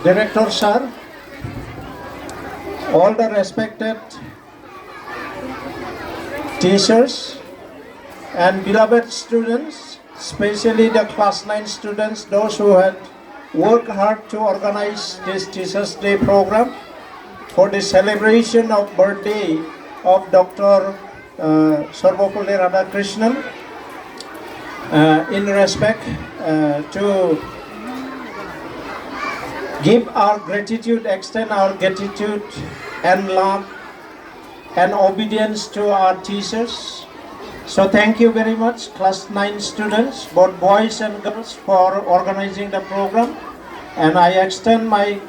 Director Sir, all the respected teachers and beloved students, especially the class 9 students, those who had worked hard to organize this Teachers Day program for the celebration of birthday of Dr. Sarvapalli Radhakrishnan. In respect to give our gratitude, extend our gratitude and love and obedience to our teachers. So thank you very much, class 9 students, both boys and girls, for organizing the program. And I extend my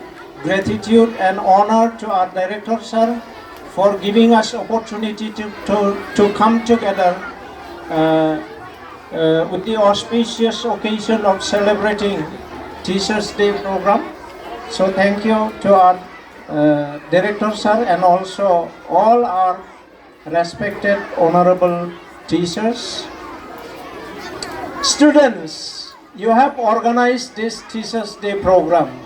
gratitude and honor to our director, sir, for giving us opportunity to come together with the auspicious occasion of celebrating Teachers Day program. So thank you to our director, sir, and also all our respected honorable teachers. Students, you have organized this Teachers Day program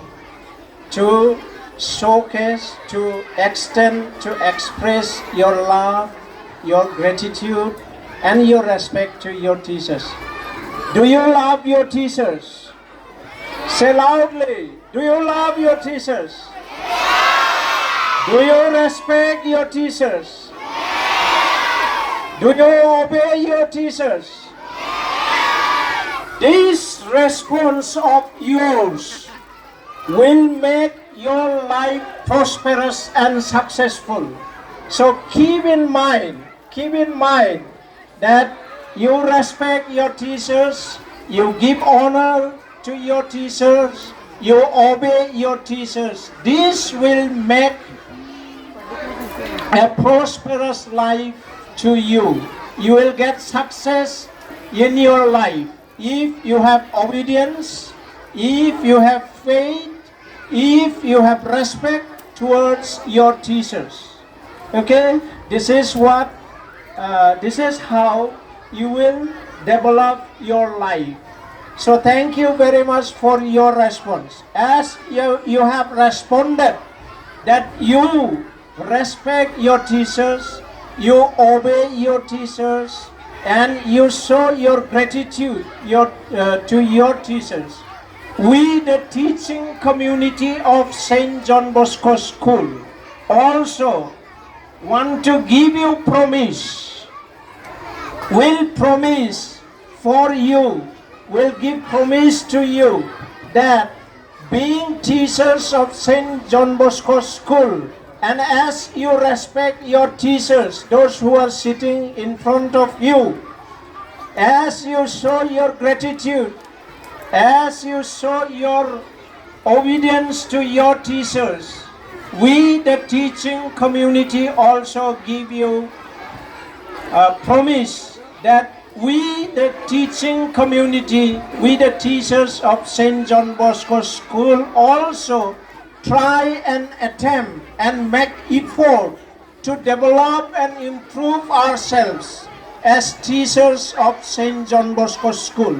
to showcase, to extend, to express your love, your gratitude, and your respect to your teachers. Do you love your teachers? Say loudly, do you love your teachers? Do you respect your teachers? Do you obey your teachers? This response of yours will make your life prosperous and successful. So keep in mind that you respect your teachers, you give honor to your teachers, you obey your teachers. This will make a prosperous life to you. You will get success in your life if you have obedience, if you have faith, if you have respect towards your teachers. Okay, this is how you will develop your life. So thank you very much for your response. As you have responded that you respect your teachers, you obey your teachers, and you show your gratitude to your teachers. We, the teaching community of St. John Bosco School, also want to give you promise. Will promise for you, will give promise to you that being teachers of St. John Bosco School, and as you respect your teachers, those who are sitting in front of you, as you show your gratitude, as you show your obedience to your teachers, we, the teaching community, also give you a promise that we, the teaching community, we, the teachers of St. John Bosco School, also try and attempt and make effort to develop and improve ourselves as teachers of St. John Bosco School.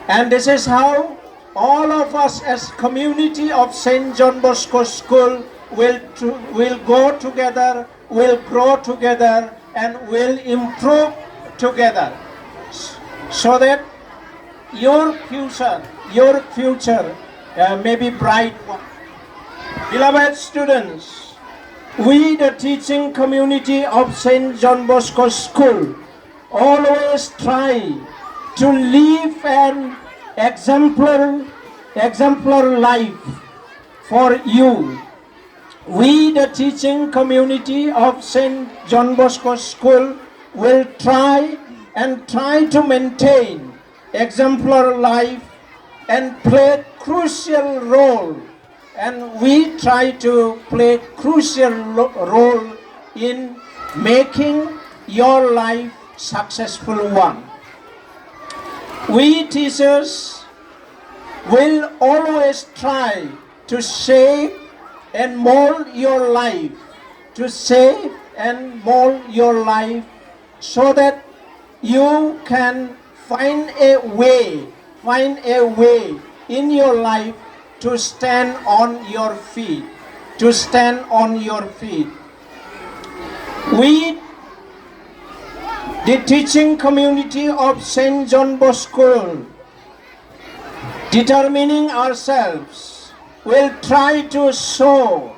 And this is how all of us as community of St. John Bosco School will go together, will grow together, and will improve together, so that your future may be bright one. Beloved students, we, the teaching community of St. John Bosco School, always try to live an exemplary life for you. We, the teaching community of St. John Bosco School, will try to maintain exemplary life and play crucial role. And we try to play crucial role in making your life successful one. We teachers will always try to shape and mold your life, to shape and mold your life so that you can find a way in your life to stand on your feet. To stand on your feet. We, the teaching community of St. John Bosco, determining ourselves, will try to show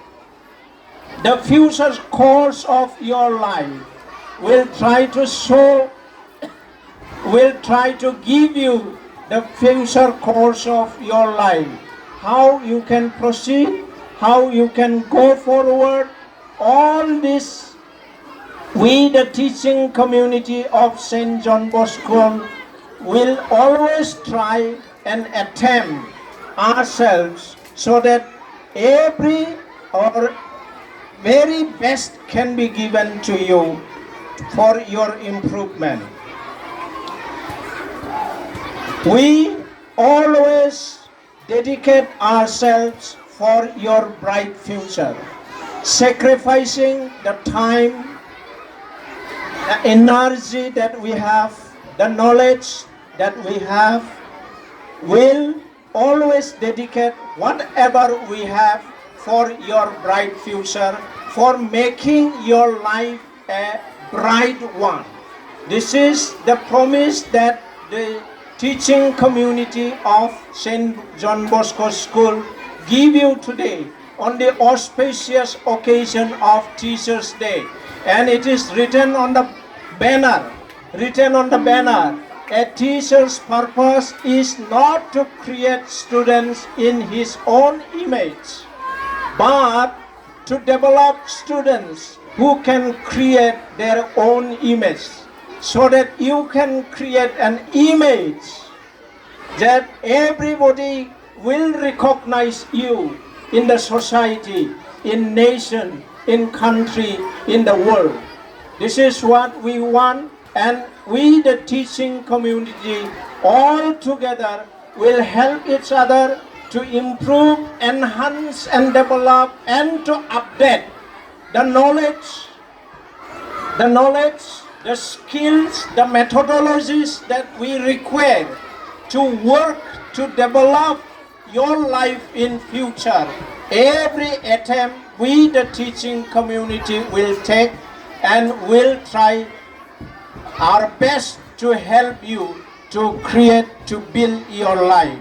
the future course of your life. Will try to show, will try to give you the future course of your life. How you can proceed, how you can go forward, all this we, the teaching community of St. John Bosco, will always try and attempt ourselves so that every or very best can be given to you for your improvement. We always dedicate ourselves for your bright future, sacrificing the time, the energy that we have, the knowledge that we have, will always dedicate whatever we have for your bright future, for making your life a bright one. This is the promise that the teaching community of St. John Bosco School give you today on the auspicious occasion of Teachers' Day. And it is written on the banner, a teacher's purpose is not to create students in his own image, but to develop students who can create their own image, so that you can create an image that everybody will recognize you in the society, in nation, in country, in the world. This is what we want, and we, the teaching community, all together will help each other to improve, enhance and develop and to update the knowledge, the skills, the methodologies that we require to work to develop your life in future. Every attempt we, the teaching community, will take and will try our best to help you to create, to build your life.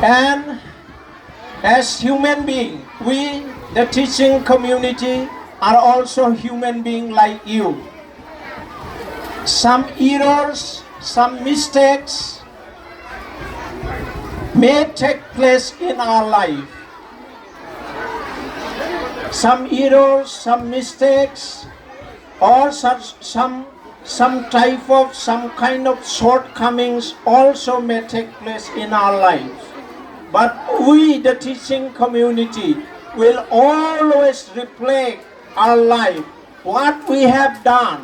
And as human beings, we, the teaching community, are also human beings like you. Some errors, some mistakes may take place in our life. Some errors, some mistakes, or some kind of shortcomings also may take place in our lives. But we, the teaching community, will always reflect our life, what we have done,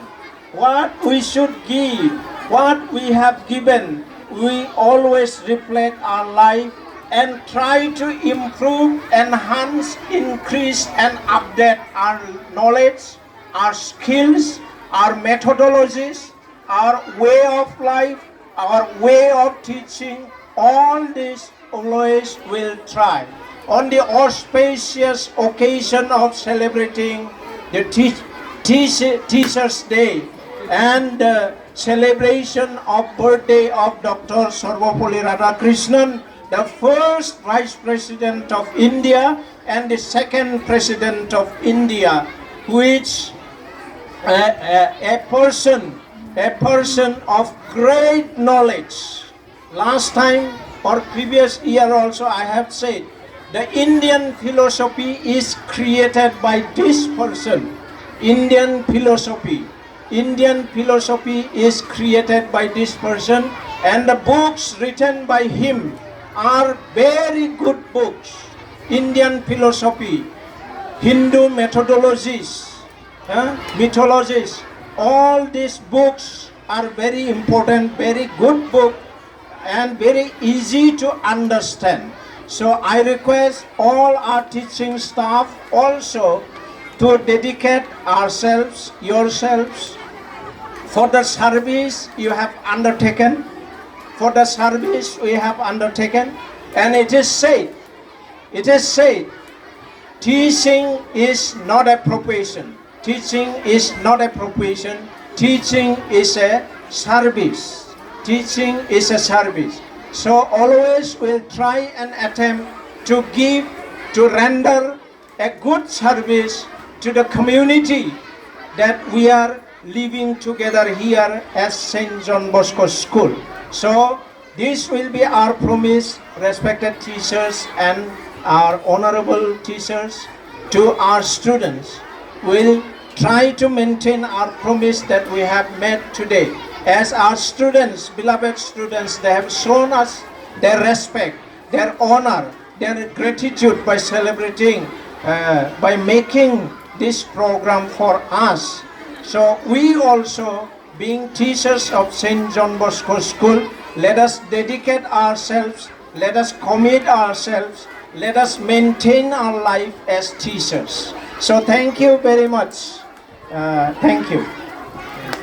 what we should give, what we have given. We always reflect our life and try to improve, enhance, increase and update our knowledge, our skills, our methodologies, our way of life, our way of teaching. All this always will try. On the auspicious occasion of celebrating the Teachers' Day and the celebration of birthday of Dr. Sarvepalli Radhakrishnan, the first Vice President of India and the second President of India, which a person of great knowledge. Last time or previous year also I have said, the Indian philosophy is created by this person. Indian philosophy is created by this person, and the books written by him are very good books. Indian philosophy, Hindu methodologies, mythologies, all these books are very important, very good book and very easy to understand. So I request all our teaching staff also to dedicate ourselves, yourselves, for the service you have undertaken, for the service we have undertaken, And it is said, teaching is not a profession. Teaching is not a profession. Teaching is a service. Teaching is a service. So always we'll try and attempt to give, to render a good service to the community that we are living together here at St. John Bosco School. So this will be our promise, respected teachers and our honorable teachers, to our students. We'll try to maintain our promise that we have made today. As our students, beloved students, they have shown us their respect, their honor, their gratitude by celebrating, by making this program for us. So we also, being teachers of St. John Bosco School, let us dedicate ourselves, let us commit ourselves, let us maintain our life as teachers. So thank you very much. Thank you.